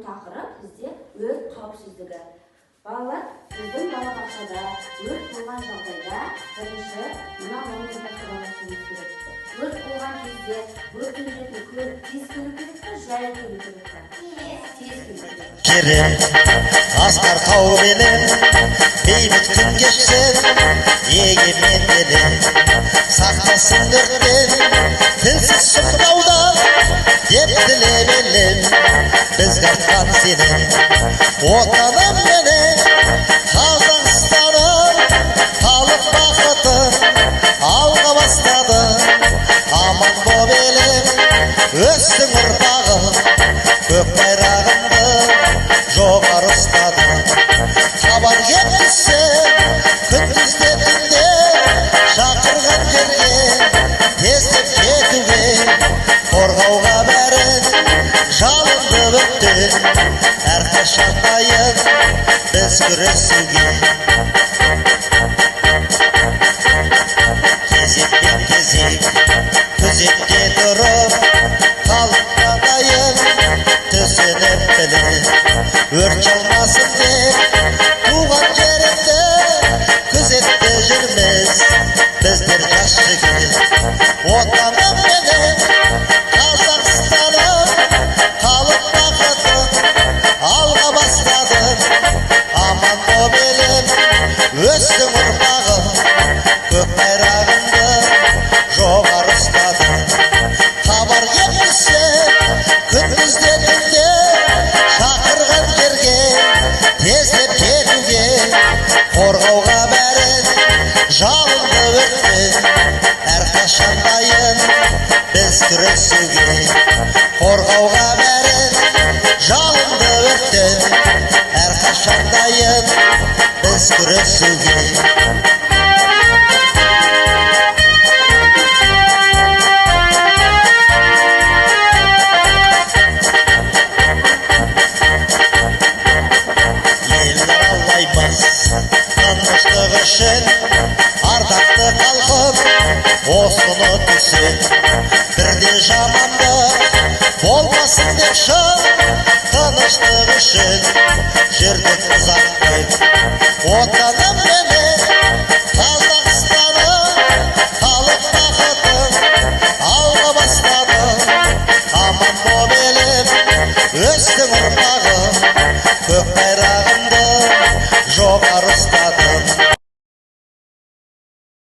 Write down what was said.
тақырып бізде өрт қауіпсіздігі. Балалар, біздің балабақшада өрт болған жағдайда бірінші мына орынға хабарласуымыз керек. Өрт болған кезде өрт сөндіретін көлік тез келу керек пе, жай келу керек пе? Тез келу керек. Керек асқар тауменен бейбіт күн кешсін, егемен елін сақтасын өрттен, тілсіз сұмыраудан деп тілемелім. Бізге артқан сенің отаным менен Қазақстаным, халық бақыты алға бастады. Аман боп елім өстің ұрпағым, көк байрағымды жоғары ұстады. Хабар жеткізсе күндізде түнде, шақырған жерге тездеп жетуге, қорғауға бәрін жалынды өрттен, әрқашан дайын біз күресуге. Кезекпен кезек күзетте тұрып, халыққа дайын төсеніп біліп, өрт жалмасын деп туған жерімді күзетте жүрміз біздер жас жігіт. Отаным менен Қазақстаным, халық бақыты алға бастады. Аман боп елім өстің ұрпағым, көк байрағымды жоғары ұстады. Хабар жеткізсе күндізде түнде, шақырған жерге тездеп жетуге, қорғауға бәрін жалынды өрттен, әрқашан дайын біз күресуге. Қорғауға бәрін жалынды өрттен, әрқашан дайын біз күресуге. Тыныштық үшін ардақты халқым осыны түсін, бірде жаманды болмасын деп шын. Тыныштық үшін жүрдік ұзақпен, отаным менен Қазақстаным, халық бақытын алға бастады. Аман боп елім өстің ұрпағым, көк байрағымды жоғары ұстады.